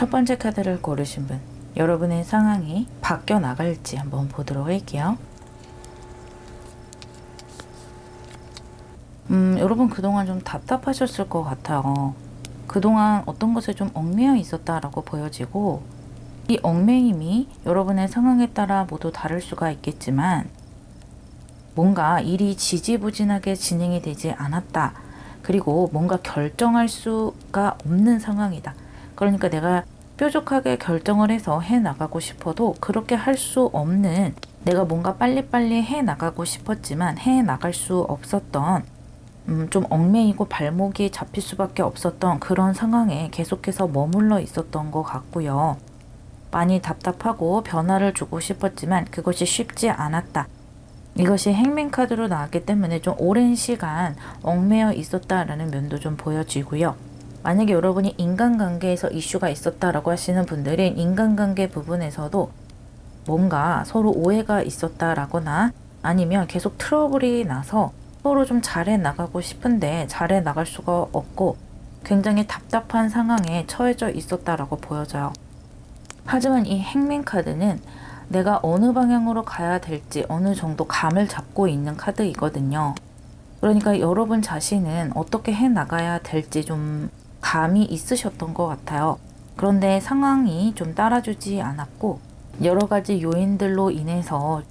첫 번째 카드를 고르신 분, 여러분의 상황이 바뀌어 나갈지 한번 보도록 할게요. 여러분 그동안 좀 답답하셨을 것 같아요. 그동안 어떤 것에 좀 얽매여 있었다라고 보여지고, 이 얽매임이 여러분의 상황에 따라 모두 다를 수가 있겠지만 뭔가 일이 지지부진하게 진행이 되지 않았다. 그리고 뭔가 결정할 수가 없는 상황이다. 그러니까 내가 뾰족하게 결정을 해서 해나가고 싶어도 그렇게 할 수 없는, 내가 뭔가 빨리빨리 해나가고 싶었지만 해나갈 수 없었던, 좀 얽매이고 발목이 잡힐 수밖에 없었던 그런 상황에 계속해서 머물러 있었던 것 같고요. 많이 답답하고 변화를 주고 싶었지만 그것이 쉽지 않았다. 이것이 행맨카드로 나왔기 때문에 좀 오랜 시간 얽매여 있었다라는 면도 좀 보여지고요. 만약에 여러분이 인간관계에서 이슈가 있었다라고 하시는 분들은 인간관계 부분에서도 뭔가 서로 오해가 있었다라거나 아니면 계속 트러블이 나서 서로 좀 잘해 나가고 싶은데 잘해 나갈 수가 없고 굉장히 답답한 상황에 처해져 있었다라고 보여져요. 하지만 이 행맨 카드는 내가 어느 방향으로 가야 될지 어느 정도 감을 잡고 있는 카드이거든요. 그러니까 여러분 자신은 어떻게 해 나가야 될지 좀 감이 있으셨던 것 같아요. 그런데 상황이 좀 따라주지 않았고 여러 가지 요인들로 인해서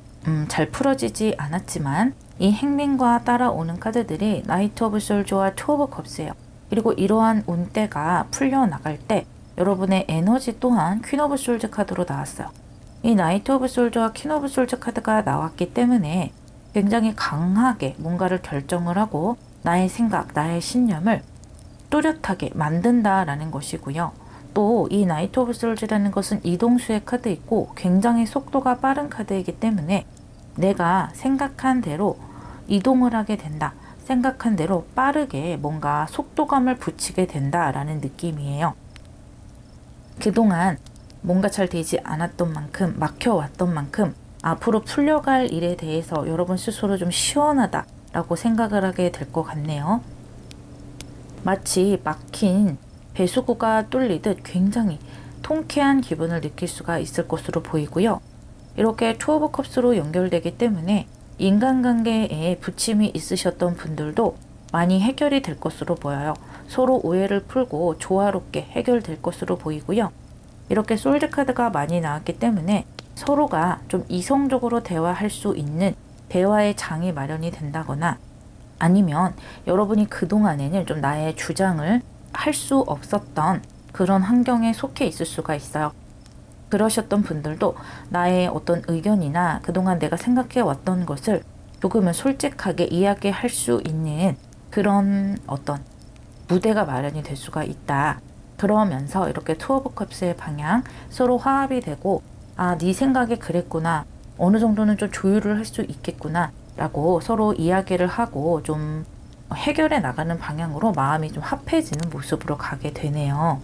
잘 풀어지지 않았지만, 이 행맨과 따라오는 카드들이 나이트 오브 솔저와 투 오브 컵스예요. 그리고 이러한 운대가 풀려나갈 때 여러분의 에너지 또한 퀸 오브 솔저 카드로 나왔어요. 이 나이트 오브 솔저와 퀸 오브 솔저 카드가 나왔기 때문에 굉장히 강하게 뭔가를 결정을 하고 나의 생각, 나의 신념을 뚜렷하게 만든다라는 것이고요. 또 이 나이트 오브 솔저라는 것은 이동수의 카드이고 굉장히 속도가 빠른 카드이기 때문에 내가 생각한 대로 이동을 하게 된다. 생각한 대로 빠르게 뭔가 속도감을 붙이게 된다라는 느낌이에요. 그동안 뭔가 잘 되지 않았던 만큼, 막혀왔던 만큼 앞으로 풀려갈 일에 대해서 여러분 스스로 좀 시원하다라고 생각을 하게 될 것 같네요. 마치 막힌 배수구가 뚫리듯 굉장히 통쾌한 기분을 느낄 수가 있을 것으로 보이고요. 이렇게 투 오브 컵스로 연결되기 때문에 인간관계에 부침이 있으셨던 분들도 많이 해결이 될 것으로 보여요. 서로 오해를 풀고 조화롭게 해결될 것으로 보이고요. 이렇게 솔드 카드가 많이 나왔기 때문에 서로가 좀 이성적으로 대화할 수 있는 대화의 장이 마련이 된다거나, 아니면 여러분이 그동안에는 좀 나의 주장을 할 수 없었던 그런 환경에 속해 있을 수가 있어요. 그러셨던 분들도 나의 어떤 의견이나 그동안 내가 생각해 왔던 것을 조금은 솔직하게 이야기할 수 있는 그런 어떤 무대가 마련이 될 수가 있다. 그러면서 이렇게 투 오브 컵스의 방향, 서로 화합이 되고, 아, 네 생각이 그랬구나, 어느 정도는 좀 조율을 할 수 있겠구나 라고 서로 이야기를 하고 좀 해결해 나가는 방향으로 마음이 좀 합해지는 모습으로 가게 되네요.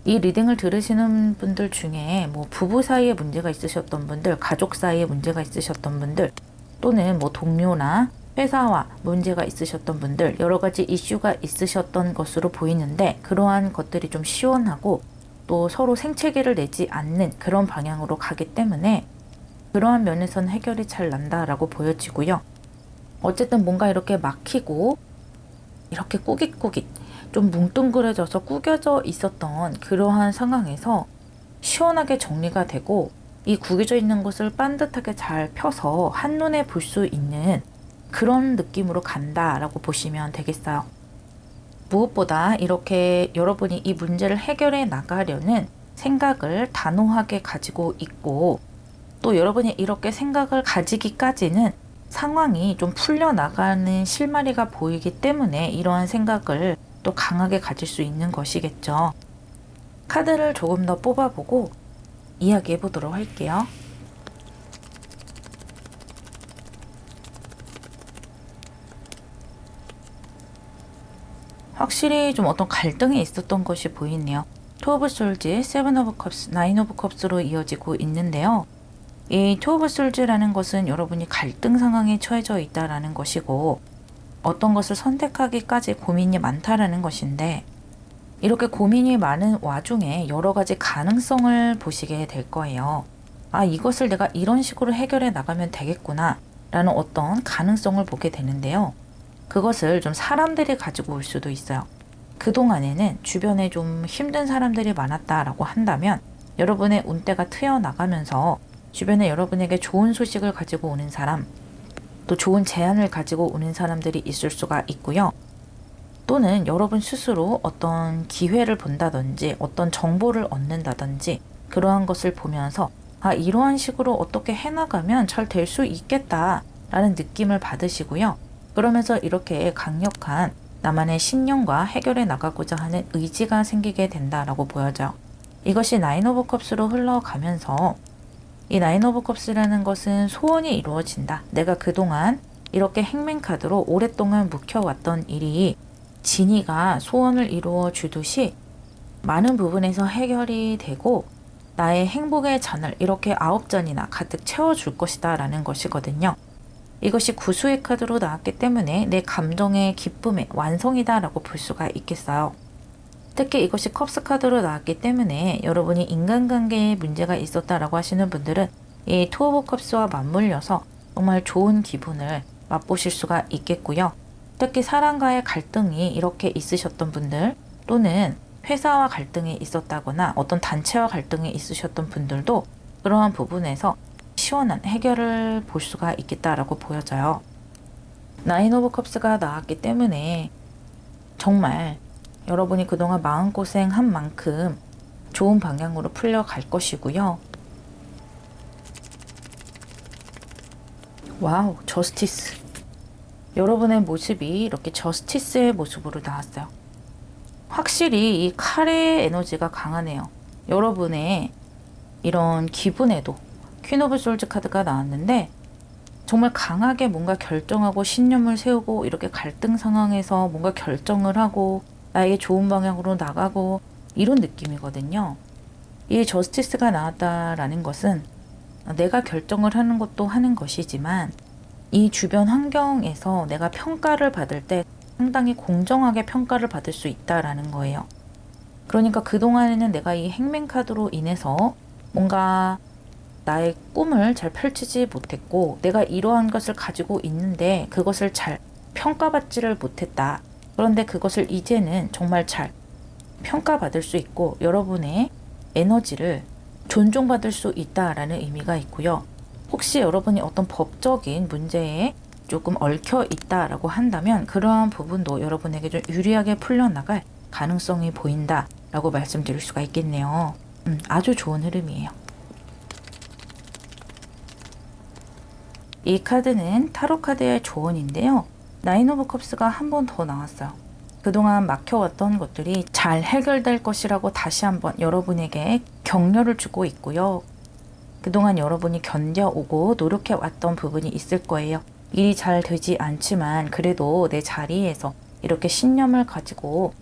이 리딩을 들으시는 분들 중에 뭐 부부 사이에 문제가 있으셨던 분들, 가족 사이에 문제가 있으셨던 분들, 또는 뭐 동료나 회사와 문제가 있으셨던 분들, 여러 가지 이슈가 있으셨던 것으로 보이는데, 그러한 것들이 좀 시원하고 또 서로 생채기를 내지 않는 그런 방향으로 가기 때문에 그러한 면에서는 해결이 잘 난다라고 보여지고요. 어쨌든 뭔가 이렇게 막히고 이렇게 꾸깃꾸깃 좀 뭉뚱그려져서 구겨져 있었던 그러한 상황에서 시원하게 정리가 되고, 이 구겨져 있는 것을 반듯하게 잘 펴서 한눈에 볼 수 있는 그런 느낌으로 간다라고 보시면 되겠어요. 무엇보다 이렇게 여러분이 이 문제를 해결해 나가려는 생각을 단호하게 가지고 있고, 또 여러분이 이렇게 생각을 가지기까지는 상황이 좀 풀려나가는 실마리가 보이기 때문에 이러한 생각을 또 강하게 가질 수 있는 것이겠죠. 카드를 조금 더 뽑아보고 이야기해 보도록 할게요. 확실히 좀 어떤 갈등이 있었던 것이 보이네요. 투 오브 솔즈, 세븐 오브 컵스, 나인 오브 컵스로 이어지고 있는데요. 이 투 오브 솔즈라는 것은 여러분이 갈등 상황에 처해져 있다라는 것이고, 어떤 것을 선택하기까지 고민이 많다라는 것인데, 이렇게 고민이 많은 와중에 여러 가지 가능성을 보시게 될 거예요. 아, 이것을 내가 이런 식으로 해결해 나가면 되겠구나 라는 어떤 가능성을 보게 되는데요. 그것을 좀 사람들이 가지고 올 수도 있어요. 그동안에는 주변에 좀 힘든 사람들이 많았다라고 한다면 여러분의 운대가 트여나가면서 주변에 여러분에게 좋은 소식을 가지고 오는 사람, 또 좋은 제안을 가지고 오는 사람들이 있을 수가 있고요. 또는 여러분 스스로 어떤 기회를 본다든지 어떤 정보를 얻는다든지 그러한 것을 보면서 아, 이러한 식으로 어떻게 해나가면 잘 될 수 있겠다라는 느낌을 받으시고요. 그러면서 이렇게 강력한 나만의 신념과 해결해 나가고자 하는 의지가 생기게 된다라고 보여져요. 이것이 나인 오브 컵스로 흘러가면서 이 나인 오브 컵스라는 것은 소원이 이루어진다. 내가 그동안 이렇게 행맨카드로 오랫동안 묵혀왔던 일이 진이가 소원을 이루어 주듯이 많은 부분에서 해결이 되고 나의 행복의 잔을 이렇게 9잔이나 가득 채워줄 것이다 라는 것이거든요. 이것이 구수의 카드로 나왔기 때문에 내 감정의 기쁨의 완성이다 라고 볼 수가 있겠어요. 특히 이것이 컵스 카드로 나왔기 때문에 여러분이 인간관계에 문제가 있었다라고 하시는 분들은 이 투 오브 컵스와 맞물려서 정말 좋은 기분을 맛보실 수가 있겠고요. 특히 사람과의 갈등이 이렇게 있으셨던 분들 또는 회사와 갈등이 있었다거나 어떤 단체와 갈등이 있으셨던 분들도 그러한 부분에서 시원한 해결을 볼 수가 있겠다라고 보여져요. 나인 오브 컵스가 나왔기 때문에 정말 여러분이 그동안 마음고생한 만큼 좋은 방향으로 풀려갈 것이고요. 와우, 저스티스. 여러분의 모습이 이렇게 저스티스의 모습으로 나왔어요. 확실히 이 칼의 에너지가 강하네요. 여러분의 이런 기분에도 퀸 오브 솔즈 카드가 나왔는데 정말 강하게 뭔가 결정하고 신념을 세우고 이렇게 갈등 상황에서 뭔가 결정을 하고 나에게 좋은 방향으로 나가고 이런 느낌이거든요. 이 저스티스가 나왔다라는 것은 내가 결정을 하는 것도 하는 것이지만 이 주변 환경에서 내가 평가를 받을 때 상당히 공정하게 평가를 받을 수 있다라는 거예요. 그러니까 그동안에는 내가 이 행맨 카드로 인해서 뭔가 나의 꿈을 잘 펼치지 못했고 내가 이러한 것을 가지고 있는데 그것을 잘 평가받지를 못했다. 그런데 그것을 이제는 정말 잘 평가받을 수 있고 여러분의 에너지를 존중받을 수 있다라는 의미가 있고요. 혹시 여러분이 어떤 법적인 문제에 조금 얽혀 있다라고 한다면 그러한 부분도 여러분에게 좀 유리하게 풀려나갈 가능성이 보인다라고 말씀드릴 수가 있겠네요. 아주 좋은 흐름이에요. 이 카드는 타로 카드의 조언인데요. 나인 오브 컵스가 한 번 더 나왔어요. 그동안 막혀왔던 것들이 잘 해결될 것이라고 다시 한번 여러분에게 격려를 주고 있고요. 그동안 여러분이 견뎌오고 노력해왔던 부분이 있을 거예요. 일이 잘 되지 않지만 그래도 내 자리에서 이렇게 신념을 가지고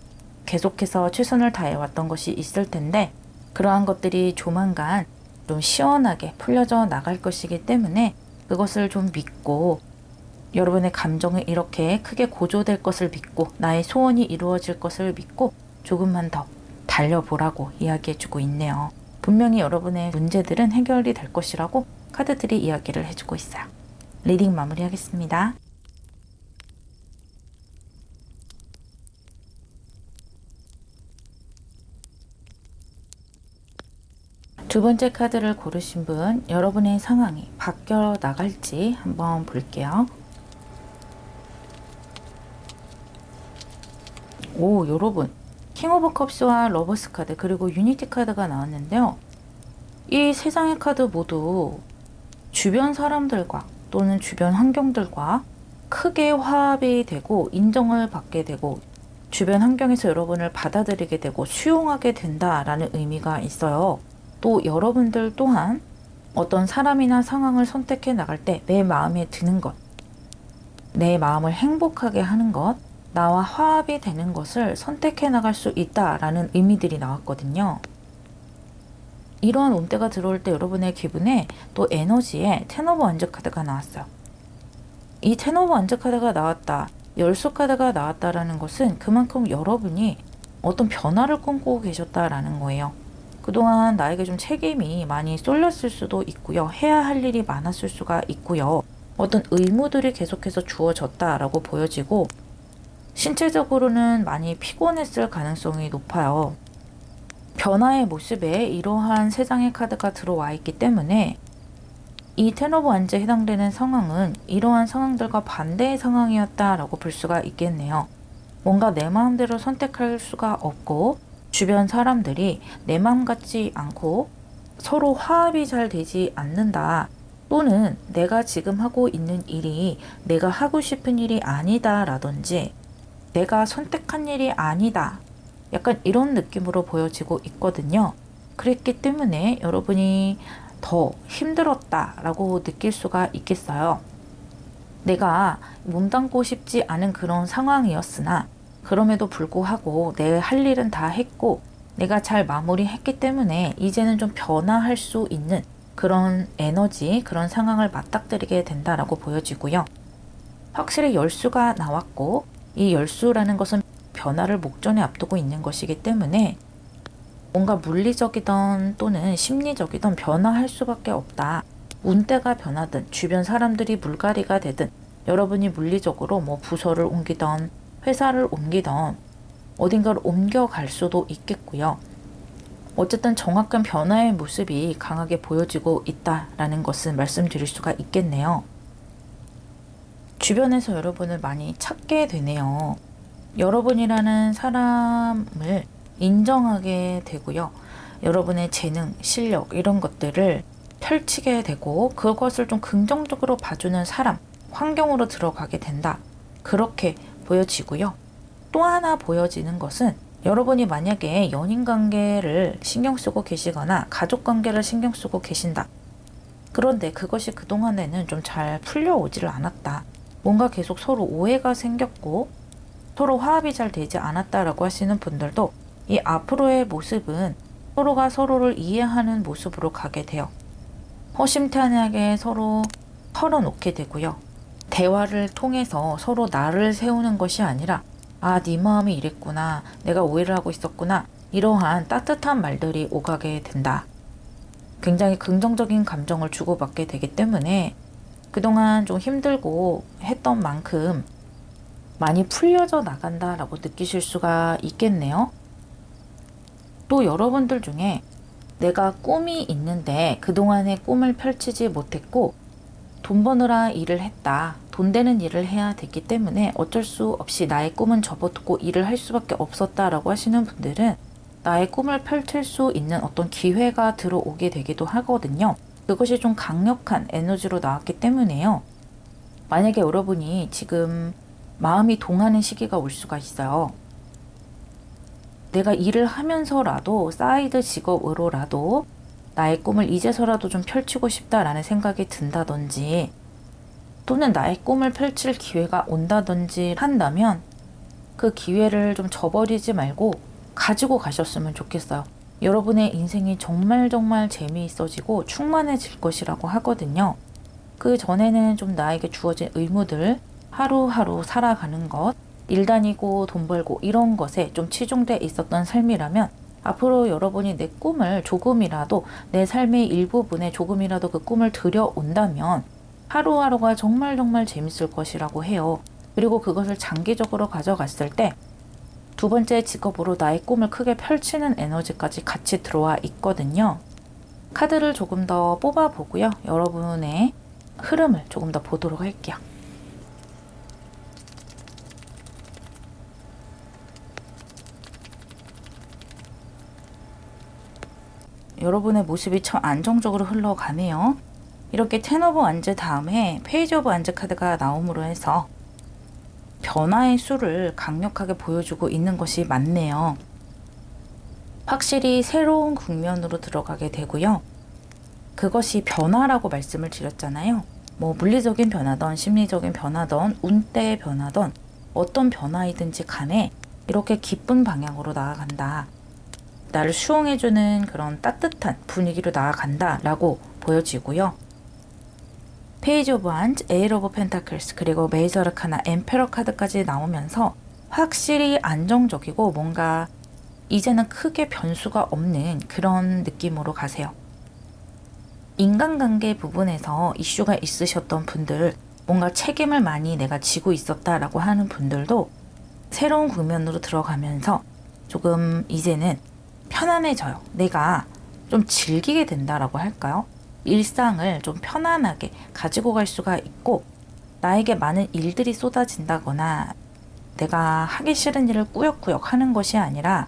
계속해서 최선을 다해왔던 것이 있을 텐데 그러한 것들이 조만간 좀 시원하게 풀려져 나갈 것이기 때문에 그것을 좀 믿고 여러분의 감정이 이렇게 크게 고조될 것을 믿고 나의 소원이 이루어질 것을 믿고 조금만 더 달려보라고 이야기해주고 있네요. 분명히 여러분의 문제들은 해결이 될 것이라고 카드들이 이야기를 해주고 있어요. 리딩 마무리하겠습니다. 두 번째 카드를 고르신 분, 여러분의 상황이 바뀌어 나갈지 한번 볼게요. 오, 여러분. 킹 오브 컵스와 러버스 카드 그리고 유니티 카드가 나왔는데요. 이 세 장의 카드 모두 주변 사람들과 또는 주변 환경들과 크게 화합이 되고 인정을 받게 되고 주변 환경에서 여러분을 받아들이게 되고 수용하게 된다라는 의미가 있어요. 또 여러분들 또한 어떤 사람이나 상황을 선택해 나갈 때 내 마음에 드는 것, 내 마음을 행복하게 하는 것, 나와 화합이 되는 것을 선택해 나갈 수 있다라는 의미들이 나왔거든요. 이러한 온대가 들어올 때 여러분의 기분에 또 에너지에 텐 오브 원즈 카드가 나왔어요. 이 텐 오브 원즈 카드가 나왔다, 열수 카드가 나왔다라는 것은 그만큼 여러분이 어떤 변화를 꿈꾸고 계셨다라는 거예요. 그동안 나에게 좀 책임이 많이 쏠렸을 수도 있고요. 해야 할 일이 많았을 수가 있고요. 어떤 의무들이 계속해서 주어졌다라고 보여지고 신체적으로는 많이 피곤했을 가능성이 높아요. 변화의 모습에 이러한 세 장의 카드가 들어와 있기 때문에 이 텐 오브 완즈에 해당되는 상황은 이러한 상황들과 반대의 상황이었다라고 볼 수가 있겠네요. 뭔가 내 마음대로 선택할 수가 없고 주변 사람들이 내 마음 같지 않고 서로 화합이 잘 되지 않는다. 또는 내가 지금 하고 있는 일이 내가 하고 싶은 일이 아니다 라든지 내가 선택한 일이 아니다. 약간 이런 느낌으로 보여지고 있거든요. 그랬기 때문에 여러분이 더 힘들었다라고 느낄 수가 있겠어요. 내가 몸담고 싶지 않은 그런 상황이었으나 그럼에도 불구하고 내 할 일은 다 했고 내가 잘 마무리했기 때문에 이제는 좀 변화할 수 있는 그런 에너지, 그런 상황을 맞닥뜨리게 된다라고 보여지고요. 확실히 열수가 나왔고 이 열수라는 것은 변화를 목전에 앞두고 있는 것이기 때문에 뭔가 물리적이든 또는 심리적이든 변화할 수밖에 없다. 운대가 변하든 주변 사람들이 물갈이가 되든 여러분이 물리적으로 뭐 부서를 옮기던 회사를 옮기던 어딘가를 옮겨갈 수도 있겠고요. 어쨌든 정확한 변화의 모습이 강하게 보여지고 있다라는 것을 말씀드릴 수가 있겠네요. 주변에서 여러분을 많이 찾게 되네요. 여러분이라는 사람을 인정하게 되고요. 여러분의 재능, 실력 이런 것들을 펼치게 되고 그것을 좀 긍정적으로 봐주는 사람, 환경으로 들어가게 된다. 그렇게 보여지고요. 또 하나 보여지는 것은 여러분이 만약에 연인 관계를 신경 쓰고 계시거나 가족 관계를 신경 쓰고 계신다. 그런데 그것이 그동안에는 좀 잘 풀려오지를 않았다. 뭔가 계속 서로 오해가 생겼고 서로 화합이 잘 되지 않았다라고 하시는 분들도 이 앞으로의 모습은 서로가 서로를 이해하는 모습으로 가게 돼요. 허심탄회하게 서로 털어놓게 되고요. 대화를 통해서 서로 나를 세우는 것이 아니라 아, 네 마음이 이랬구나. 내가 오해를 하고 있었구나. 이러한 따뜻한 말들이 오가게 된다. 굉장히 긍정적인 감정을 주고받게 되기 때문에 그동안 좀 힘들고 했던 만큼 많이 풀려져 나간다라고 느끼실 수가 있겠네요. 또 여러분들 중에 내가 꿈이 있는데 그동안의 꿈을 펼치지 못했고 돈 버느라 일을 했다. 돈 되는 일을 해야 됐기 때문에 어쩔 수 없이 나의 꿈은 접어두고 일을 할 수밖에 없었다라고 하시는 분들은 나의 꿈을 펼칠 수 있는 어떤 기회가 들어오게 되기도 하거든요. 그것이 좀 강력한 에너지로 나왔기 때문에요. 만약에 여러분이 지금 마음이 동하는 시기가 올 수가 있어요. 내가 일을 하면서라도 사이드 직업으로라도 나의 꿈을 이제서라도 좀 펼치고 싶다라는 생각이 든다든지 또는 나의 꿈을 펼칠 기회가 온다든지 한다면 그 기회를 좀 저버리지 말고 가지고 가셨으면 좋겠어요. 여러분의 인생이 정말 재미있어지고 충만해질 것이라고 하거든요. 그 전에는 좀 나에게 주어진 의무들 하루하루 살아가는 것, 일 다니고 돈 벌고 이런 것에 좀 치중돼 있었던 삶이라면 앞으로 여러분이 내 꿈을 조금이라도 내 삶의 일부분에 조금이라도 그 꿈을 들여온다면 하루하루가 정말 재밌을 것이라고 해요. 그리고 그것을 장기적으로 가져갔을 때 두 번째 직업으로 나의 꿈을 크게 펼치는 에너지까지 같이 들어와 있거든요. 카드를 조금 더 뽑아보고요. 여러분의 흐름을 조금 더 보도록 할게요. 여러분의 모습이 참 안정적으로 흘러가네요. 이렇게 텐 오브 완즈 다음에 페이지 오브 완즈 카드가 나옴으로 해서 변화의 수를 강력하게 보여주고 있는 것이 맞네요. 확실히 새로운 국면으로 들어가게 되고요. 그것이 변화라고 말씀을 드렸잖아요. 뭐 물리적인 변화든 심리적인 변화든 운대의 변화든 어떤 변화이든지 간에 이렇게 기쁜 방향으로 나아간다. 나를 수용해주는 그런 따뜻한 분위기로 나아간다 라고 보여지고요. 페이지 오브 완즈, 에일 오브 펜타클스, 그리고 메이저 아르카나, 엠페러 카드까지 나오면서 확실히 안정적이고 뭔가 이제는 크게 변수가 없는 그런 느낌으로 가세요. 인간관계 부분에서 이슈가 있으셨던 분들, 뭔가 책임을 많이 내가 지고 있었다라고 하는 분들도 새로운 국면으로 들어가면서 조금 이제는 편안해져요. 내가 좀 즐기게 된다라고 할까요? 일상을 좀 편안하게 가지고 갈 수가 있고, 나에게 많은 일들이 쏟아진다거나 내가 하기 싫은 일을 꾸역꾸역 하는 것이 아니라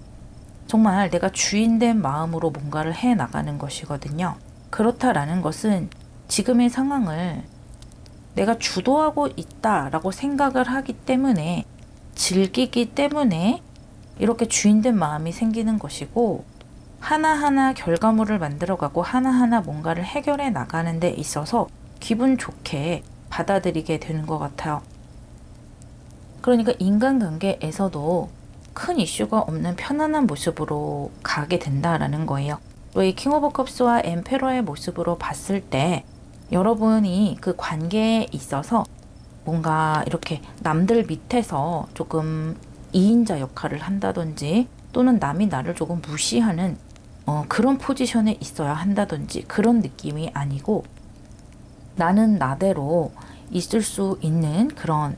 정말 내가 주인된 마음으로 뭔가를 해 나가는 것이거든요. 그렇다라는 것은 지금의 상황을 내가 주도하고 있다라고 생각을 하기 때문에, 즐기기 때문에 이렇게 주인된 마음이 생기는 것이고, 하나하나 결과물을 만들어가고 하나하나 뭔가를 해결해 나가는 데 있어서 기분 좋게 받아들이게 되는 것 같아요. 그러니까 인간관계에서도 큰 이슈가 없는 편안한 모습으로 가게 된다라는 거예요. 또 이 킹 오브 컵스와 엠페러의 모습으로 봤을 때 여러분이 그 관계에 있어서 뭔가 이렇게 남들 밑에서 조금 2인자 역할을 한다든지, 또는 남이 나를 조금 무시하는 그런 포지션에 있어야 한다든지, 그런 느낌이 아니고 나는 나대로 있을 수 있는 그런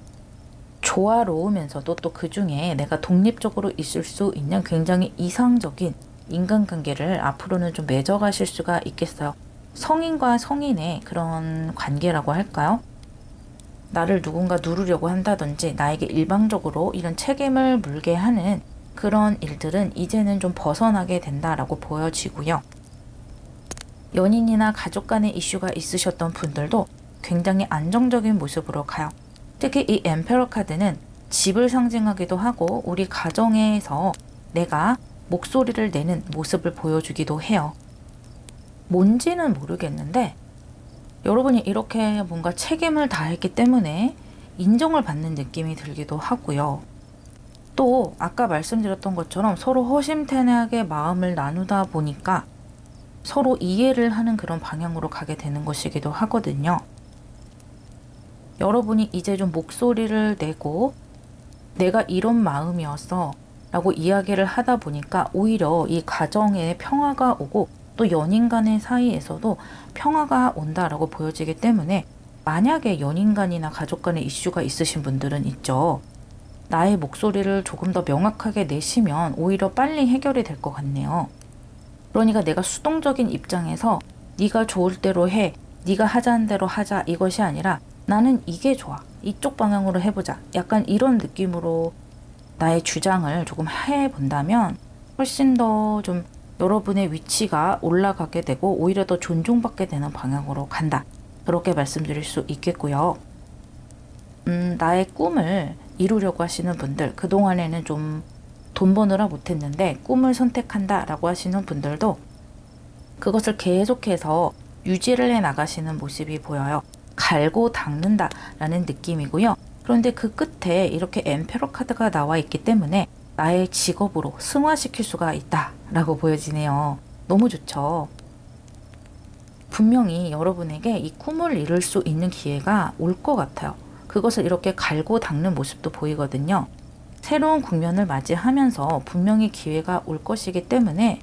조화로우면서도 또 그 중에 내가 독립적으로 있을 수 있는 굉장히 이상적인 인간관계를 앞으로는 좀 맺어가실 수가 있겠어요. 성인과 성인의 그런 관계라고 할까요? 나를 누군가 누르려고 한다든지 나에게 일방적으로 이런 책임을 물게 하는 그런 일들은 이제는 좀 벗어나게 된다라고 보여지고요. 연인이나 가족 간의 이슈가 있으셨던 분들도 굉장히 안정적인 모습으로 가요. 특히 이 엠페러 카드는 집을 상징하기도 하고 우리 가정에서 내가 목소리를 내는 모습을 보여주기도 해요. 뭔지는 모르겠는데 여러분이 이렇게 뭔가 책임을 다했기 때문에 인정을 받는 느낌이 들기도 하고요. 또 아까 말씀드렸던 것처럼 서로 허심탄회하게 마음을 나누다 보니까 서로 이해를 하는 그런 방향으로 가게 되는 것이기도 하거든요. 여러분이 이제 좀 목소리를 내고 내가 이런 마음이었어 라고 이야기를 하다 보니까 오히려 이 가정에 평화가 오고 또 연인 간의 사이에서도 평화가 온다라고 보여지기 때문에, 만약에 연인 간이나 가족 간의 이슈가 있으신 분들은 있죠. 나의 목소리를 조금 더 명확하게 내시면 오히려 빨리 해결이 될 것 같네요. 그러니까 내가 수동적인 입장에서 네가 좋을 대로 해, 네가 하자는 대로 하자, 이것이 아니라 나는 이게 좋아, 이쪽 방향으로 해보자, 약간 이런 느낌으로 나의 주장을 조금 해본다면 훨씬 더 좀 여러분의 위치가 올라가게 되고 오히려 더 존중받게 되는 방향으로 간다, 그렇게 말씀드릴 수 있겠고요. 나의 꿈을 이루려고 하시는 분들, 그동안에는 좀 돈 버느라 못했는데 꿈을 선택한다 라고 하시는 분들도 그것을 계속해서 유지를 해 나가시는 모습이 보여요. 갈고 닦는다 라는 느낌이고요. 그런데 그 끝에 이렇게 엠페러 카드가 나와 있기 때문에 나의 직업으로 승화시킬 수가 있다 라고 보여지네요. 너무 좋죠. 분명히 여러분에게 이 꿈을 이룰 수 있는 기회가 올 것 같아요. 그것을 이렇게 갈고 닦는 모습도 보이거든요. 새로운 국면을 맞이하면서 분명히 기회가 올 것이기 때문에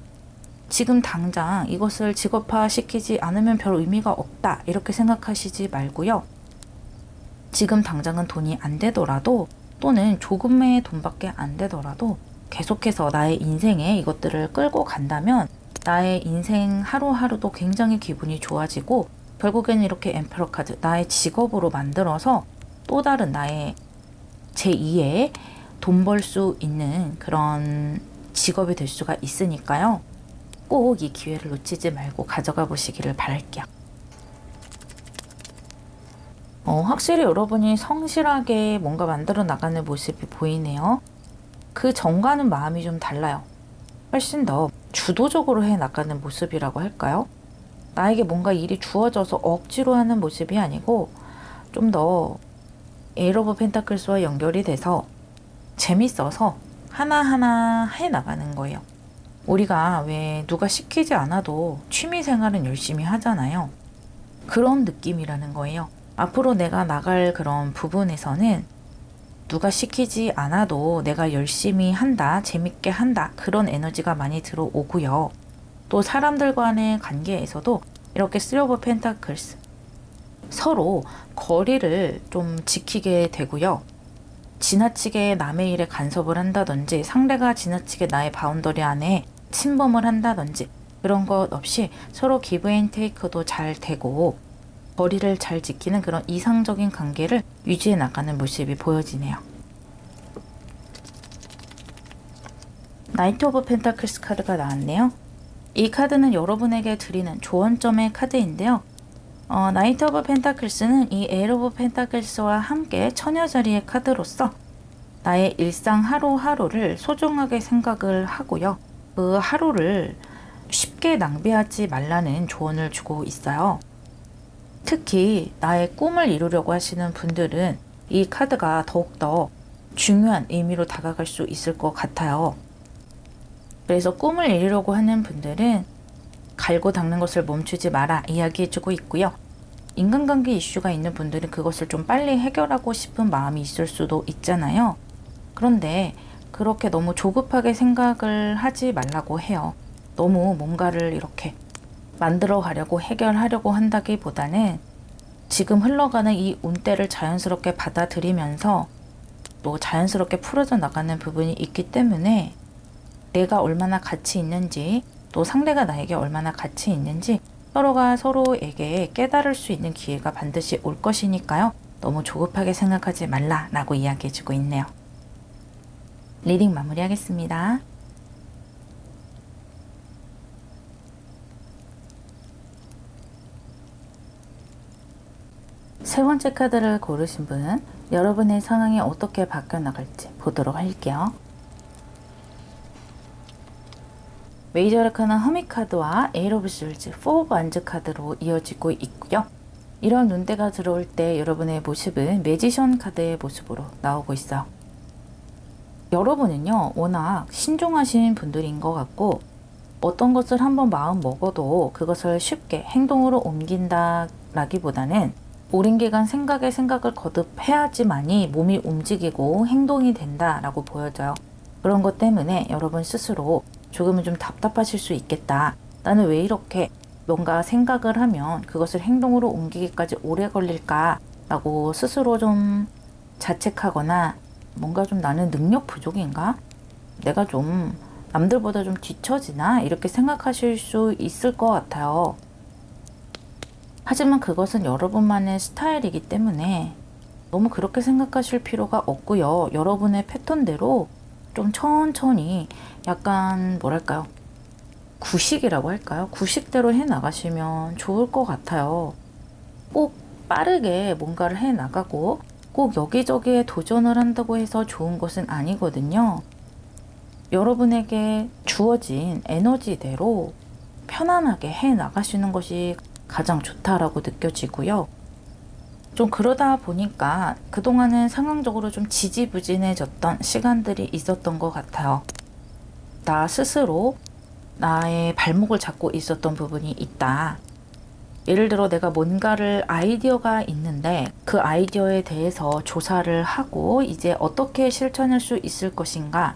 지금 당장 이것을 직업화 시키지 않으면 별 의미가 없다, 이렇게 생각하시지 말고요. 지금 당장은 돈이 안 되더라도, 또는 조금의 돈밖에 안 되더라도 계속해서 나의 인생에 이것들을 끌고 간다면 나의 인생 하루하루도 굉장히 기분이 좋아지고, 결국에는 이렇게 엠페러 카드, 나의 직업으로 만들어서 또 다른 나의 제2의 돈 벌 수 있는 그런 직업이 될 수가 있으니까요. 꼭 이 기회를 놓치지 말고 가져가 보시기를 바랄게요. 확실히 여러분이 성실하게 뭔가 만들어 나가는 모습이 보이네요. 그 전과는 마음이 좀 달라요. 훨씬 더 주도적으로 해 나가는 모습이라고 할까요? 나에게 뭔가 일이 주어져서 억지로 하는 모습이 아니고 좀 더 에이 오브 펜타클스와 연결이 돼서 재밌어서 하나하나 해 나가는 거예요. 우리가 왜 누가 시키지 않아도 취미 생활은 열심히 하잖아요. 그런 느낌이라는 거예요. 앞으로 내가 나갈 그런 부분에서는 누가 시키지 않아도 내가 열심히 한다, 재밌게 한다, 그런 에너지가 많이 들어오고요. 또 사람들 간의 관계에서도 이렇게 3 오브 펜타클스, 서로 거리를 좀 지키게 되고요. 지나치게 남의 일에 간섭을 한다든지 상대가 지나치게 나의 바운더리 안에 침범을 한다든지 그런 것 없이 서로 기브 앤 테이크도 잘 되고 거리를 잘 지키는 그런 이상적인 관계를 유지해 나가는 모습이 보여지네요. 나이트 오브 펜타클스 카드가 나왔네요. 이 카드는 여러분에게 드리는 조언점의 카드인데요. 나이트 오브 펜타클스는 이 에일 오브 펜타클스와 함께 처녀자리의 카드로서 나의 일상 하루하루를 소중하게 생각을 하고요. 그 하루를 쉽게 낭비하지 말라는 조언을 주고 있어요. 특히 나의 꿈을 이루려고 하시는 분들은 이 카드가 더욱더 중요한 의미로 다가갈 수 있을 것 같아요. 그래서 꿈을 이루려고 하는 분들은 갈고 닦는 것을 멈추지 마라 이야기해주고 있고요. 인간관계 이슈가 있는 분들은 그것을 좀 빨리 해결하고 싶은 마음이 있을 수도 있잖아요. 그런데 그렇게 너무 조급하게 생각을 하지 말라고 해요. 너무 뭔가를 이렇게 만들어 가려고 해결하려고 한다기보다는 지금 흘러가는 이 운대를 자연스럽게 받아들이면서 또 자연스럽게 풀어져 나가는 부분이 있기 때문에 내가 얼마나 가치 있는지 또 상대가 나에게 얼마나 가치 있는지 서로가 서로에게 깨달을 수 있는 기회가 반드시 올 것이니까요. 너무 조급하게 생각하지 말라라고 이야기해주고 있네요. 리딩 마무리하겠습니다. 세 번째 카드를 고르신 분은 여러분의 상황이 어떻게 바뀌어 나갈지 보도록 할게요. 메이저 아르카나 허밋 카드와 에일 오브 슐즈, 4 오브 완즈 카드로 이어지고 있고요. 이런 눈대가 들어올 때 여러분의 모습은 매지션 카드의 모습으로 나오고 있어요. 여러분은요, 워낙 신중하신 분들인 것 같고 어떤 것을 한번 마음 먹어도 그것을 쉽게 행동으로 옮긴다라기보다는 오랜 기간 생각에 생각을 거듭해야지만이 몸이 움직이고 행동이 된다라고 보여져요. 그런 것 때문에 여러분 스스로 조금은 좀 답답하실 수 있겠다. 나는 왜 이렇게 뭔가 생각을 하면 그것을 행동으로 옮기기까지 오래 걸릴까? 라고 스스로 좀 자책하거나 뭔가 좀 나는 능력 부족인가? 내가 좀 남들보다 좀 뒤처지나? 이렇게 생각하실 수 있을 것 같아요. 하지만 그것은 여러분만의 스타일이기 때문에 너무 그렇게 생각하실 필요가 없고요. 여러분의 패턴대로 좀 천천히 약간 뭐랄까요? 구식이라고 할까요? 구식대로 해 나가시면 좋을 것 같아요. 꼭 빠르게 뭔가를 해 나가고 꼭 여기저기에 도전을 한다고 해서 좋은 것은 아니거든요. 여러분에게 주어진 에너지대로 편안하게 해 나가시는 것이 가장 좋다라고 느껴지고요. 좀 그러다 보니까 그동안은 상황적으로 좀 지지부진해졌던 시간들이 있었던 것 같아요. 나 스스로 나의 발목을 잡고 있었던 부분이 있다. 예를 들어 내가 뭔가를 아이디어가 있는데 그 아이디어에 대해서 조사를 하고 이제 어떻게 실천할 수 있을 것인가,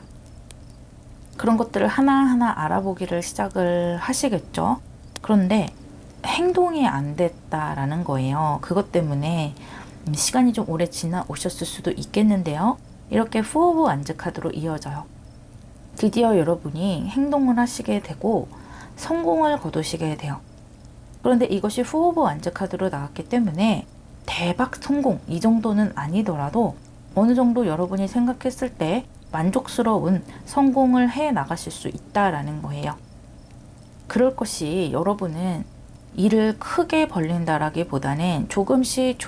그런 것들을 하나하나 알아보기를 시작을 하시겠죠. 그런데 행동이 안 됐다라는 거예요. 그것 때문에 시간이 좀 오래 지나 오셨을 수도 있겠는데요. 이렇게 4 오브 완즈 카드로 이어져요. 드디어 여러분이 행동을 하시게 되고 성공을 거두시게 돼요. 그런데 이것이 4 오브 완즈 카드로 나왔기 때문에 대박 성공 이 정도는 아니더라도 어느 정도 여러분이 생각했을 때 만족스러운 성공을 해 나가실 수 있다라는 거예요. 그럴 것이 여러분은 일을 크게 벌린다라기보다는 조금씩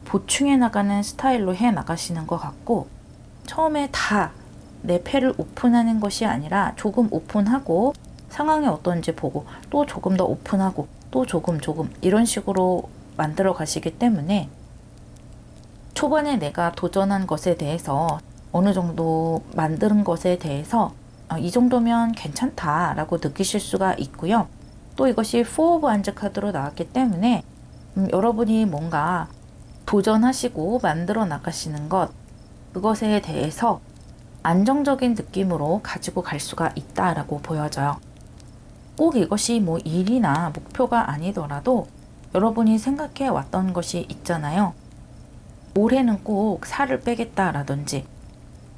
보충해 나가는 스타일로 해 나가시는 것 같고, 처음에 다 내 패를 오픈하는 것이 아니라 조금 오픈하고 상황이 어떤지 보고 또 조금 더 오픈하고 또 조금 이런 식으로 만들어 가시기 때문에 초반에 내가 도전한 것에 대해서 어느 정도 만드는 것에 대해서 이 정도면 괜찮다라고 느끼실 수가 있고요. 또 이것이 4 오브 완즈 카드로 나왔기 때문에 여러분이 뭔가 도전하시고 만들어 나가시는 것, 그것에 대해서 안정적인 느낌으로 가지고 갈 수가 있다라고 보여져요. 꼭 이것이 뭐 일이나 목표가 아니더라도 여러분이 생각해 왔던 것이 있잖아요. 올해는 꼭 살을 빼겠다라든지,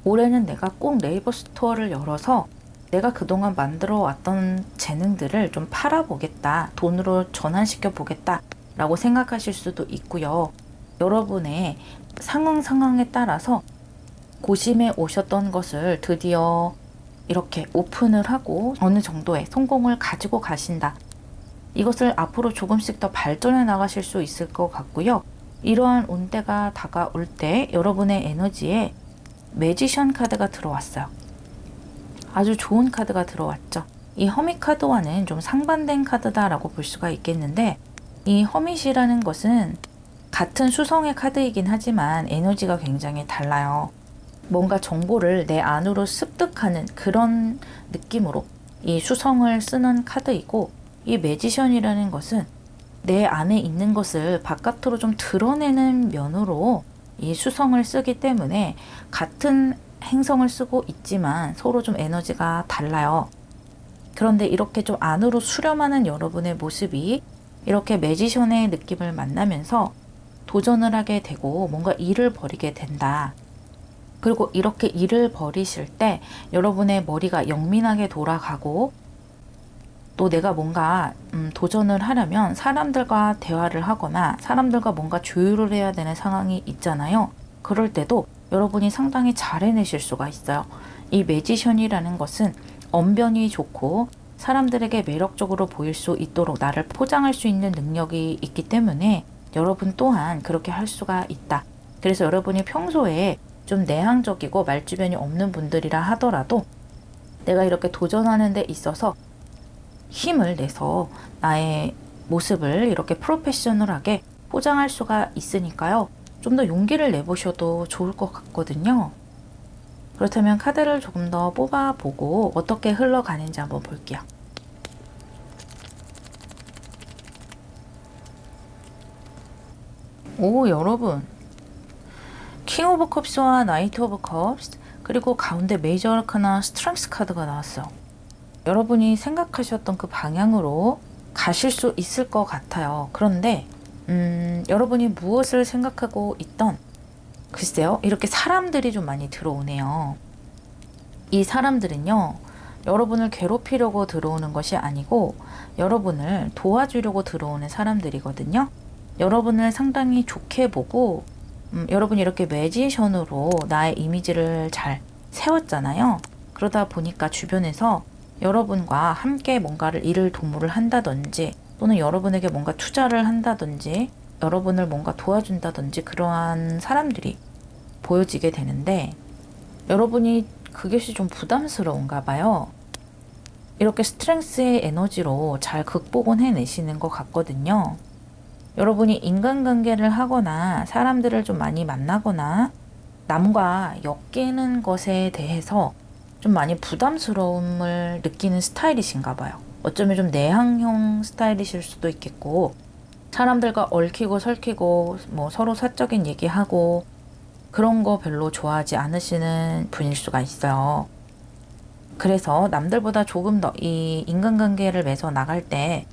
올해는 내가 꼭 네이버 스토어를 열어서 내가 그동안 만들어 왔던 재능들을 좀 팔아보겠다, 돈으로 전환시켜 보겠다 라고 생각하실 수도 있고요. 여러분의 상황에 따라서 고심해 오셨던 것을 드디어 이렇게 오픈을 하고 어느 정도의 성공을 가지고 가신다. 이것을 앞으로 조금씩 더 발전해 나가실 수 있을 것 같고요. 이러한 운때가 다가올 때 여러분의 에너지에 매지션 카드가 들어왔어요. 아주 좋은 카드가 들어왔죠. 이 허밋 카드와는 좀 상반된 카드다라고 볼 수가 있겠는데, 이 허밋이라는 것은 같은 수성의 카드이긴 하지만 에너지가 굉장히 달라요. 뭔가 정보를 내 안으로 습득하는 그런 느낌으로 이 수성을 쓰는 카드이고, 이 매지션이라는 것은 내 안에 있는 것을 바깥으로 좀 드러내는 면으로 이 수성을 쓰기 때문에 같은 행성을 쓰고 있지만 서로 좀 에너지가 달라요. 그런데 이렇게 좀 안으로 수렴하는 여러분의 모습이 이렇게 매지션의 느낌을 만나면서 도전을 하게 되고 뭔가 일을 벌이게 된다. 그리고 이렇게 일을 벌이실 때 여러분의 머리가 영민하게 돌아가고, 또 내가 뭔가 도전을 하려면 사람들과 대화를 하거나 사람들과 뭔가 조율을 해야 되는 상황이 있잖아요. 그럴 때도 여러분이 상당히 잘 해내실 수가 있어요. 이 매지션이라는 것은 언변이 좋고 사람들에게 매력적으로 보일 수 있도록 나를 포장할 수 있는 능력이 있기 때문에 여러분 또한 그렇게 할 수가 있다. 그래서 여러분이 평소에 좀 내향적이고 말주변이 없는 분들이라 하더라도 내가 이렇게 도전하는 데 있어서 힘을 내서 나의 모습을 이렇게 프로페셔널하게 포장할 수가 있으니까요. 좀 더 용기를 내보셔도 좋을 것 같거든요. 그렇다면 카드를 조금 더 뽑아보고 어떻게 흘러가는지 한번 볼게요. 오, 여러분. 킹 오브 컵스와 나이트 오브 컵스, 그리고 가운데 메이저 아르카나 스트렝스 카드가 나왔어요. 여러분이 생각하셨던 그 방향으로 가실 수 있을 것 같아요. 그런데 여러분이 무엇을 생각하고 있던, 글쎄요, 이렇게 사람들이 좀 많이 들어오네요. 이 사람들은요, 여러분을 괴롭히려고 들어오는 것이 아니고 여러분을 도와주려고 들어오는 사람들이거든요. 여러분을 상당히 좋게 보고 여러분이 이렇게 매지션으로 나의 이미지를 잘 세웠잖아요. 그러다 보니까 주변에서 여러분과 함께 뭔가를 일을 도모를 한다든지, 또는 여러분에게 뭔가 투자를 한다든지, 여러분을 뭔가 도와준다든지 그러한 사람들이 보여지게 되는데, 여러분이 그것이 좀 부담스러운가 봐요. 이렇게 스트렝스의 에너지로 잘 극복은 해내시는 것 같거든요. 여러분이 인간관계를 하거나 사람들을 좀 많이 만나거나 남과 엮이는 것에 대해서 좀 많이 부담스러움을 느끼는 스타일이신가 봐요. 어쩌면 좀 내향형 스타일이실 수도 있겠고, 사람들과 얽히고 설키고 뭐 서로 사적인 얘기하고 그런 거 별로 좋아하지 않으시는 분일 수가 있어요. 그래서 남들보다 조금 더 이 인간관계를 맺어 나갈 때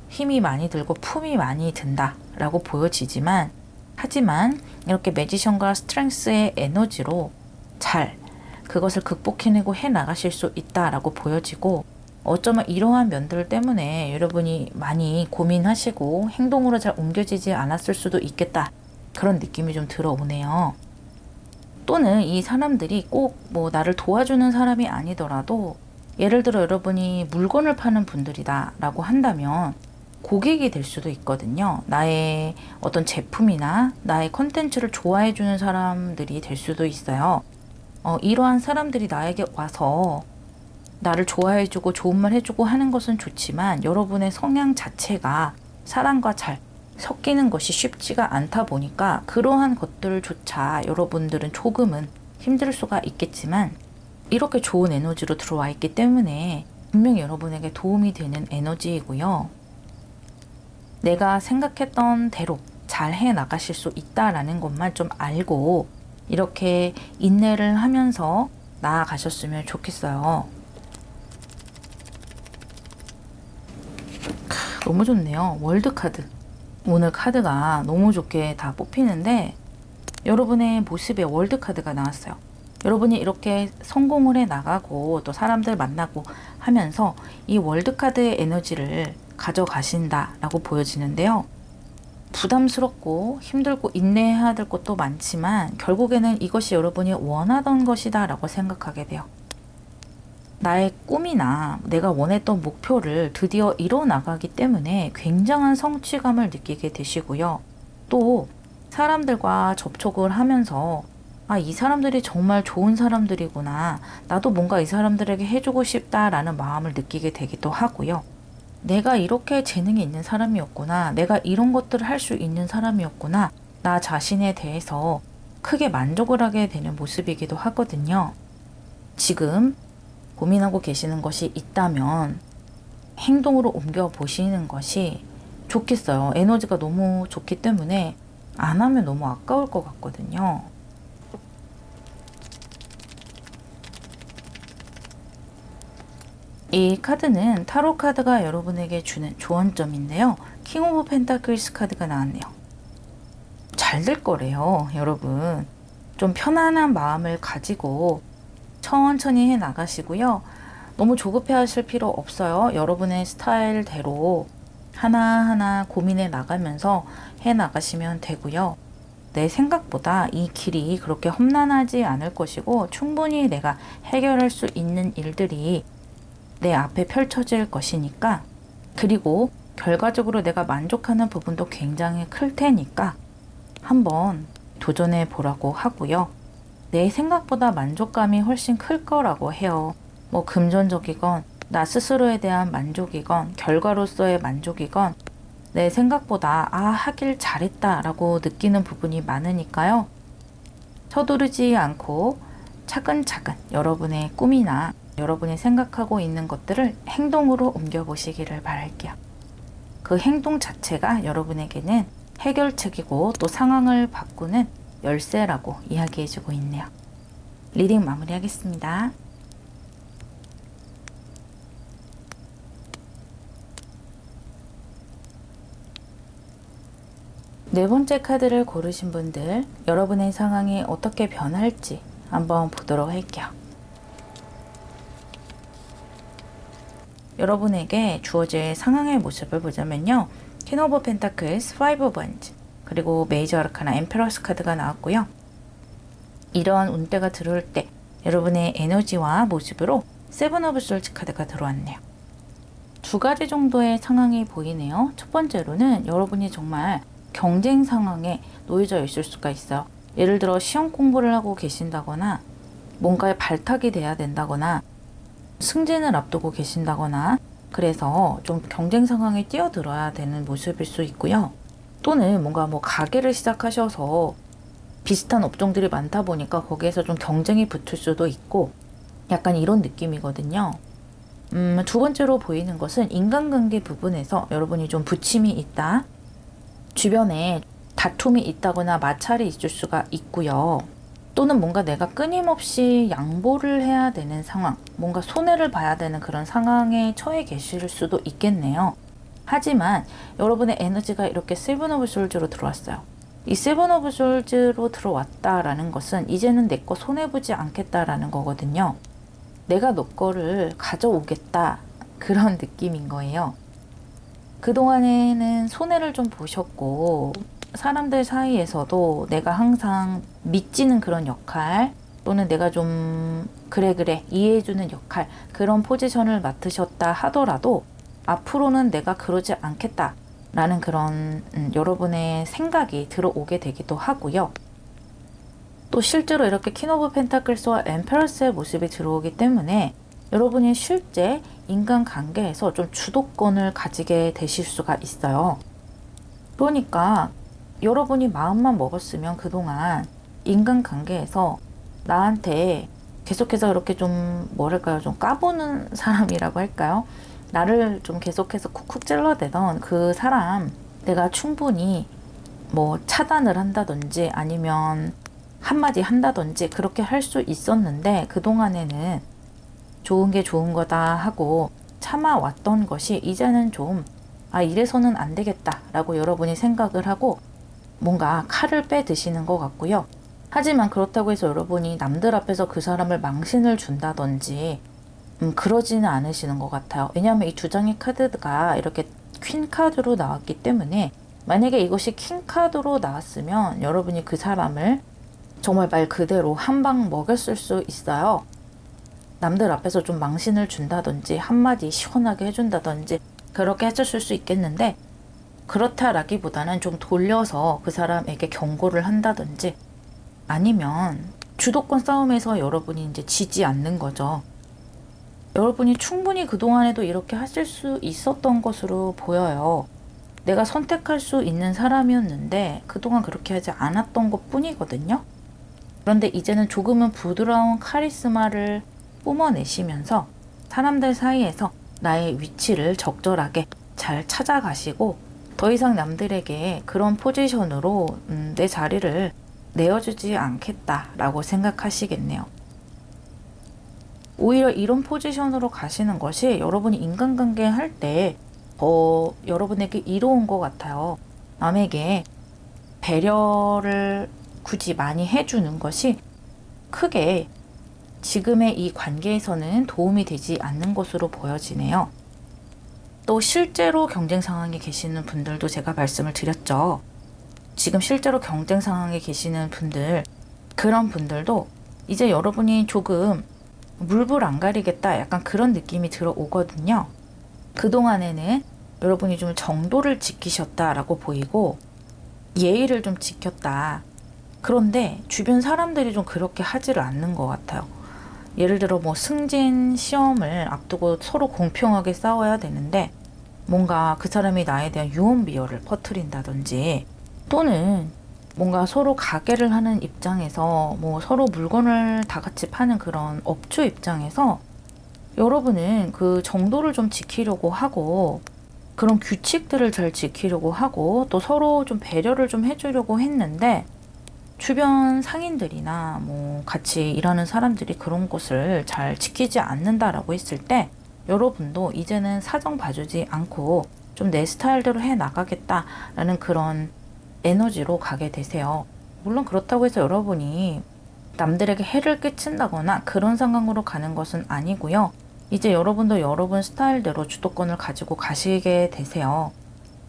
힘이 많이 들고 품이 많이 든다 라고 보여지지만, 하지만 이렇게 매지션과 스트렝스의 에너지로 잘 그것을 극복해내고 해나가실 수 있다라고 보여지고, 어쩌면 이러한 면들 때문에 여러분이 많이 고민하시고 행동으로 잘 옮겨지지 않았을 수도 있겠다, 그런 느낌이 좀 들어오네요. 또는 이 사람들이 꼭 뭐 나를 도와주는 사람이 아니더라도, 예를 들어 여러분이 물건을 파는 분들이다 라고 한다면 고객이 될 수도 있거든요. 나의 어떤 제품이나 나의 컨텐츠를 좋아해 주는 사람들이 될 수도 있어요. 이러한 사람들이 나에게 와서 나를 좋아해주고 좋은 말 해주고 하는 것은 좋지만, 여러분의 성향 자체가 사람과 잘 섞이는 것이 쉽지가 않다 보니까 그러한 것들조차 여러분들은 조금은 힘들 수가 있겠지만, 이렇게 좋은 에너지로 들어와 있기 때문에 분명히 여러분에게 도움이 되는 에너지이고요. 내가 생각했던 대로 잘 해 나가실 수 있다라는 것만 좀 알고 이렇게 인내를 하면서 나아가셨으면 좋겠어요. 너무 좋네요. 월드카드. 오늘 카드가 너무 좋게 다 뽑히는데 여러분의 모습에 월드카드가 나왔어요. 여러분이 이렇게 성공을 해 나가고 또 사람들 만나고 하면서 이 월드카드의 에너지를 가져가신다라고 보여지는데요. 부담스럽고 힘들고 인내해야 될 것도 많지만 결국에는 이것이 여러분이 원하던 것이다 라고 생각하게 돼요. 나의 꿈이나 내가 원했던 목표를 드디어 이뤄 나가기 때문에 굉장한 성취감을 느끼게 되시고요. 또 사람들과 접촉을 하면서 아, 이 사람들이 정말 좋은 사람들이구나. 나도 뭔가 이 사람들에게 해주고 싶다라는 마음을 느끼게 되기도 하고요. 내가 이렇게 재능이 있는 사람이었구나. 내가 이런 것들을 할 수 있는 사람이었구나. 나 자신에 대해서 크게 만족을 하게 되는 모습이기도 하거든요. 지금 고민하고 계시는 것이 있다면 행동으로 옮겨 보시는 것이 좋겠어요. 에너지가 너무 좋기 때문에 안 하면 너무 아까울 것 같거든요. 이 카드는 타로 카드가 여러분에게 주는 조언점인데요. 킹 오브 펜타클스 카드가 나왔네요. 잘 될 거래요, 여러분. 좀 편안한 마음을 가지고 천천히 해 나가시고요. 너무 조급해 하실 필요 없어요. 여러분의 스타일대로 하나하나 고민해 나가면서 해 나가시면 되고요. 내 생각보다 이 길이 그렇게 험난하지 않을 것이고 충분히 내가 해결할 수 있는 일들이 내 앞에 펼쳐질 것이니까, 그리고 결과적으로 내가 만족하는 부분도 굉장히 클 테니까 한번 도전해 보라고 하고요. 내 생각보다 만족감이 훨씬 클 거라고 해요. 뭐 금전적이건 나 스스로에 대한 만족이건 결과로서의 만족이건 내 생각보다 아, 하길 잘했다 라고 느끼는 부분이 많으니까요. 서두르지 않고 차근차근 여러분의 꿈이나 여러분이 생각하고 있는 것들을 행동으로 옮겨보시기를 바랄게요. 그 행동 자체가 여러분에게는 해결책이고 또 상황을 바꾸는 열쇠라고 이야기해주고 있네요. 리딩 마무리하겠습니다. 네 번째 카드를 고르신 분들, 여러분의 상황이 어떻게 변할지 한번 보도록 할게요. 여러분에게 주어질 상황의 모습을 보자면요. 퀸 오브 펜타클스, 파이브 오브 원즈, 그리고 메이저 아르카나 엠페러스 카드가 나왔고요. 이런 운대가 들어올 때 여러분의 에너지와 모습으로 세븐 오브 솔즈 카드가 들어왔네요. 두 가지 정도의 상황이 보이네요. 첫 번째로는 여러분이 정말 경쟁 상황에 놓여져 있을 수가 있어요. 예를 들어 시험 공부를 하고 계신다거나 뭔가에 발탁이 돼야 된다거나 승진을 앞두고 계신다거나 그래서 좀 경쟁 상황에 뛰어들어야 되는 모습일 수 있고요. 또는 뭔가 뭐 가게를 시작하셔서 비슷한 업종들이 많다 보니까 거기에서 좀 경쟁이 붙을 수도 있고 약간 이런 느낌이거든요. 두 번째로 보이는 것은 인간관계 부분에서 여러분이 좀 부침이 있다. 주변에 다툼이 있다거나 마찰이 있을 수가 있고요. 또는 뭔가 내가 끊임없이 양보를 해야 되는 상황, 뭔가 손해를 봐야 되는 그런 상황에 처해 계실 수도 있겠네요. 하지만 여러분의 에너지가 이렇게 세븐 오브 솔즈로 들어왔어요. 이 세븐 오브 솔즈로 들어왔다라는 것은 이제는 내 거 손해보지 않겠다라는 거거든요. 내가 너 거를 가져오겠다, 그런 느낌인 거예요. 그동안에는 손해를 좀 보셨고 사람들 사이에서도 내가 항상 믿지는 그런 역할, 또는 내가 좀 그래 이해해주는 역할, 그런 포지션을 맡으셨다 하더라도 앞으로는 내가 그러지 않겠다 라는 그런 여러분의 생각이 들어오게 되기도 하고요. 또 실제로 이렇게 퀸 오브 펜타클스와 엠페러스의 모습이 들어오기 때문에 여러분이 실제 인간관계에서 좀 주도권을 가지게 되실 수가 있어요. 그러니까 여러분이 마음만 먹었으면 그동안 인간관계에서 나한테 계속해서 이렇게 좀 뭐랄까요, 좀 까보는 사람이라고 할까요? 나를 좀 계속해서 쿡쿡 찔러대던 그 사람, 내가 충분히 뭐 차단을 한다든지 아니면 한마디 한다든지 그렇게 할 수 있었는데, 그동안에는 좋은 게 좋은 거다 하고 참아왔던 것이 이제는 좀 이래서는 안 되겠다 라고 여러분이 생각을 하고 뭔가 칼을 빼 드시는 것 같고요. 하지만 그렇다고 해서 여러분이 남들 앞에서 그 사람을 망신을 준다든지 그러지는 않으시는 것 같아요. 왜냐하면 이 두 장의 카드가 이렇게 퀸 카드로 나왔기 때문에, 만약에 이것이 킹 카드로 나왔으면 여러분이 그 사람을 정말 말 그대로 한 방 먹였을 수 있어요. 남들 앞에서 좀 망신을 준다든지 한마디 시원하게 해준다든지 그렇게 해줬을 수 있겠는데, 그렇다라기보다는 좀 돌려서 그 사람에게 경고를 한다든지, 아니면 주도권 싸움에서 여러분이 이제 지지 않는 거죠. 여러분이 충분히 그동안에도 이렇게 하실 수 있었던 것으로 보여요. 내가 선택할 수 있는 사람이었는데 그동안 그렇게 하지 않았던 것 뿐이거든요. 그런데 이제는 조금은 부드러운 카리스마를 뿜어내시면서 사람들 사이에서 나의 위치를 적절하게 잘 찾아가시고, 더 이상 남들에게 그런 포지션으로 내 자리를 내어주지 않겠다라고 생각하시겠네요. 오히려 이런 포지션으로 가시는 것이 여러분이 인간관계 할 때 더 여러분에게 이로운 것 같아요. 남에게 배려를 굳이 많이 해주는 것이 크게 지금의 이 관계에서는 도움이 되지 않는 것으로 보여지네요. 또 실제로 경쟁 상황에 계시는 분들도 제가 말씀을 드렸죠. 지금 실제로 경쟁 상황에 계시는 분들, 그런 분들도 이제 여러분이 조금 물불 안 가리겠다 약간 그런 느낌이 들어오거든요. 그동안에는 여러분이 좀 정도를 지키셨다라고 보이고 예의를 좀 지켰다. 그런데 주변 사람들이 좀 그렇게 하지를 않는 것 같아요. 예를 들어 뭐 승진 시험을 앞두고 서로 공평하게 싸워야 되는데 뭔가 그 사람이 나에 대한 유언비어를 퍼뜨린다든지, 또는 뭔가 서로 가게를 하는 입장에서 뭐 서로 물건을 다 같이 파는 그런 업주 입장에서 여러분은 그 정도를 좀 지키려고 하고 그런 규칙들을 잘 지키려고 하고 또 서로 좀 배려를 좀 해주려고 했는데, 주변 상인들이나 뭐 같이 일하는 사람들이 그런 것을 잘 지키지 않는다라고 했을 때 여러분도 이제는 사정 봐주지 않고 좀 내 스타일대로 해 나가겠다라는 그런 에너지로 가게 되세요. 물론 그렇다고 해서 여러분이 남들에게 해를 끼친다거나 그런 상황으로 가는 것은 아니고요. 이제 여러분도 여러분 스타일대로 주도권을 가지고 가시게 되세요.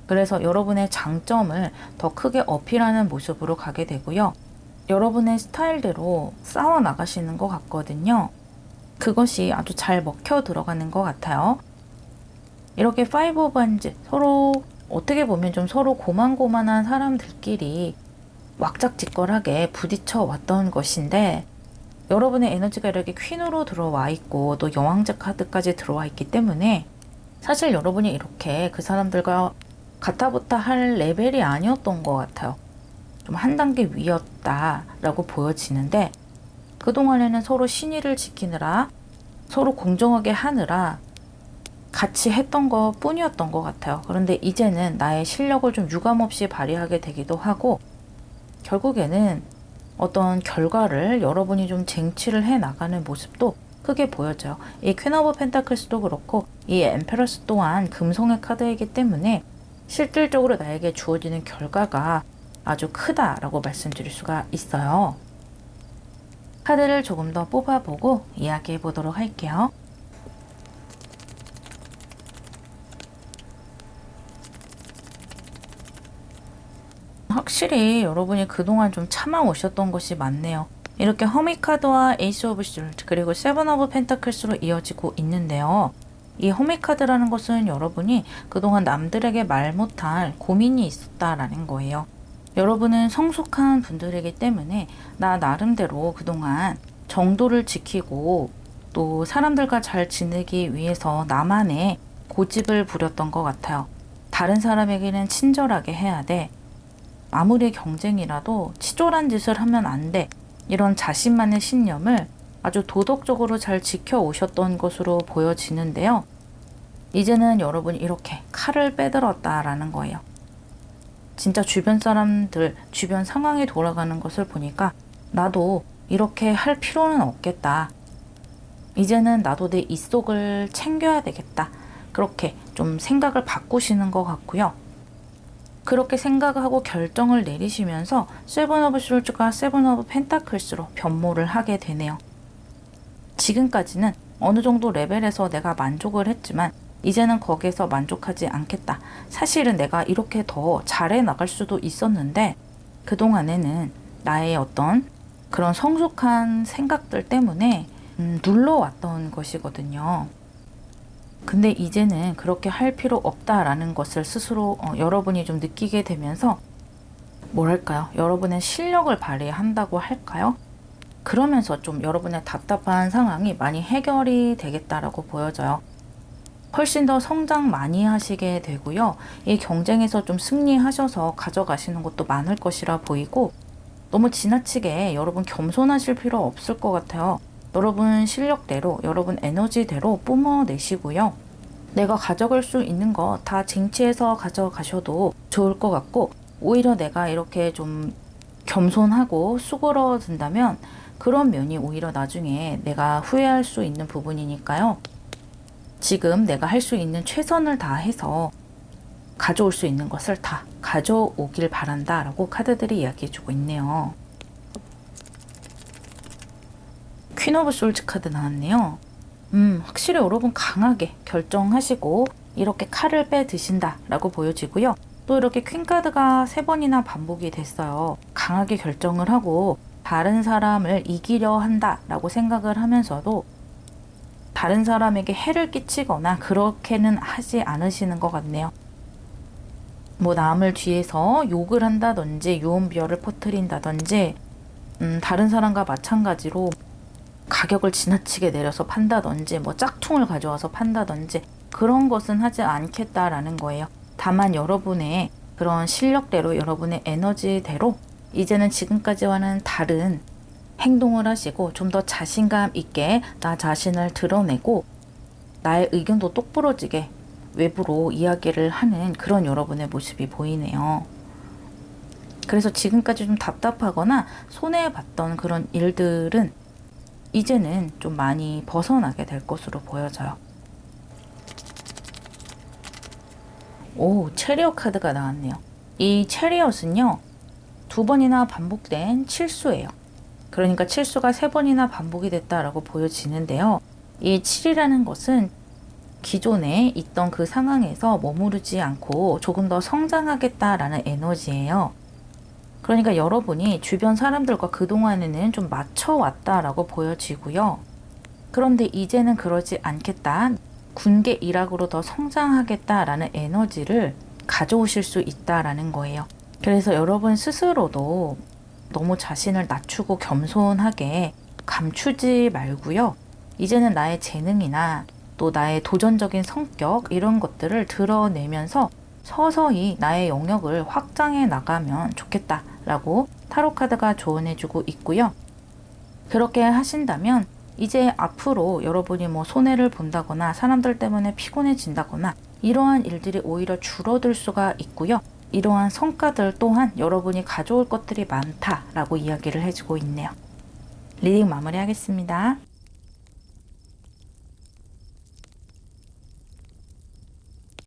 그래서 여러분의 장점을 더 크게 어필하는 모습으로 가게 되고요. 여러분의 스타일대로 싸워 나가시는 것 같거든요. 그것이 아주 잘 먹혀 들어가는 것 같아요. 이렇게 파이브 오브 한즈, 서로 어떻게 보면 좀 서로 고만고만한 사람들끼리 왁작지껄하게 부딪혀 왔던 것인데, 여러분의 에너지가 이렇게 퀸으로 들어와 있고 또 여왕제 카드까지 들어와 있기 때문에 사실 여러분이 이렇게 그 사람들과 가타부타 할 레벨이 아니었던 것 같아요. 좀 한 단계 위였다라고 보여지는데, 그동안에는 서로 신의를 지키느라 서로 공정하게 하느라 같이 했던 것 뿐이었던 것 같아요. 그런데 이제는 나의 실력을 좀 유감없이 발휘하게 되기도 하고, 결국에는 어떤 결과를 여러분이 좀 쟁취를 해 나가는 모습도 크게 보여져요. 이 퀸 오브 펜타클스도 그렇고 이 엠페러스 또한 금성의 카드이기 때문에 실질적으로 나에게 주어지는 결과가 아주 크다라고 말씀드릴 수가 있어요. 카드를 조금 더 뽑아보고 이야기해 보도록 할게요. 확실히 여러분이 그동안 좀 참아오셨던 것이 많네요. 이렇게 허밋 카드와 에이스 오브 숄드 그리고 세븐 오브 펜타클스로 이어지고 있는데요. 이 허밋 카드라는 것은 여러분이 그동안 남들에게 말 못할 고민이 있었다라는 거예요. 여러분은 성숙한 분들이기 때문에 나 나름대로 그동안 정도를 지키고 또 사람들과 잘 지내기 위해서 나만의 고집을 부렸던 것 같아요. 다른 사람에게는 친절하게 해야 돼. 아무리 경쟁이라도 치졸한 짓을 하면 안 돼. 이런 자신만의 신념을 아주 도덕적으로 잘 지켜오셨던 것으로 보여지는데요. 이제는 여러분이 이렇게 칼을 빼들었다라는 거예요. 진짜 주변 사람들, 주변 상황이 돌아가는 것을 보니까 나도 이렇게 할 필요는 없겠다. 이제는 나도 내 이속을 챙겨야 되겠다. 그렇게 좀 생각을 바꾸시는 것 같고요. 그렇게 생각하고 결정을 내리시면서 세븐 오브 솔즈가 세븐 오브 펜타클스로 변모를 하게 되네요. 지금까지는 어느 정도 레벨에서 내가 만족을 했지만 이제는 거기에서 만족하지 않겠다. 사실은 내가 이렇게 더 잘해 나갈 수도 있었는데 그동안에는 나의 어떤 그런 성숙한 생각들 때문에 눌러왔던 것이거든요. 근데 이제는 그렇게 할 필요 없다라는 것을 스스로 여러분이 좀 느끼게 되면서 뭐랄까요? 여러분의 실력을 발휘한다고 할까요? 그러면서 좀 여러분의 답답한 상황이 많이 해결이 되겠다라고 보여져요. 훨씬 더 성장 많이 하시게 되고요. 이 경쟁에서 좀 승리하셔서 가져가시는 것도 많을 것이라 보이고 너무 지나치게 여러분 겸손하실 필요 없을 것 같아요. 여러분 실력대로, 여러분 에너지대로 뿜어내시고요. 내가 가져갈 수 있는 거 다 쟁취해서 가져가셔도 좋을 것 같고 오히려 내가 이렇게 좀 겸손하고 수그러든다면 그런 면이 오히려 나중에 내가 후회할 수 있는 부분이니까요. 지금 내가 할 수 있는 최선을 다해서 가져올 수 있는 것을 다 가져오길 바란다 라고 카드들이 이야기해주고 있네요. 퀸 오브 솔즈 카드 나왔네요. 확실히 여러분 강하게 결정하시고 이렇게 칼을 빼 드신다 라고 보여지고요. 또 이렇게 퀸 카드가 3번이나 반복이 됐어요. 강하게 결정을 하고 다른 사람을 이기려 한다 라고 생각을 하면서도 다른 사람에게 해를 끼치거나 그렇게는 하지 않으시는 것 같네요. 뭐 남을 뒤에서 욕을 한다든지 유언비어를 퍼뜨린다든지 다른 사람과 마찬가지로 가격을 지나치게 내려서 판다든지 뭐 짝퉁을 가져와서 판다든지 그런 것은 하지 않겠다라는 거예요. 다만 여러분의 그런 실력대로 여러분의 에너지대로 이제는 지금까지와는 다른 행동을 하시고 좀 더 자신감 있게 나 자신을 드러내고 나의 의견도 똑부러지게 외부로 이야기를 하는 그런 여러분의 모습이 보이네요. 그래서 지금까지 좀 답답하거나 손해봤던 그런 일들은 이제는 좀 많이 벗어나게 될 것으로 보여져요. 오, 체리엇 카드가 나왔네요. 이 체리엇은요, 2번이나 반복된 칠수예요. 그러니까 칠수가 3번이나 반복이 됐다라고 보여지는데요. 이 7이라는 것은 기존에 있던 그 상황에서 머무르지 않고 조금 더 성장하겠다라는 에너지예요. 그러니까 여러분이 주변 사람들과 그동안에는 좀 맞춰왔다라고 보여지고요. 그런데 이제는 그러지 않겠다. 군계 일학으로 더 성장하겠다라는 에너지를 가져오실 수 있다라는 거예요. 그래서 여러분 스스로도 너무 자신을 낮추고 겸손하게 감추지 말고요. 이제는 나의 재능이나 또 나의 도전적인 성격 이런 것들을 드러내면서 서서히 나의 영역을 확장해 나가면 좋겠다라고 타로카드가 조언해주고 있고요. 그렇게 하신다면 이제 앞으로 여러분이 뭐 손해를 본다거나 사람들 때문에 피곤해진다거나 이러한 일들이 오히려 줄어들 수가 있고요. 이러한 성과들 또한 여러분이 가져올 것들이 많다라고 이야기를 해주고 있네요. 리딩 마무리하겠습니다.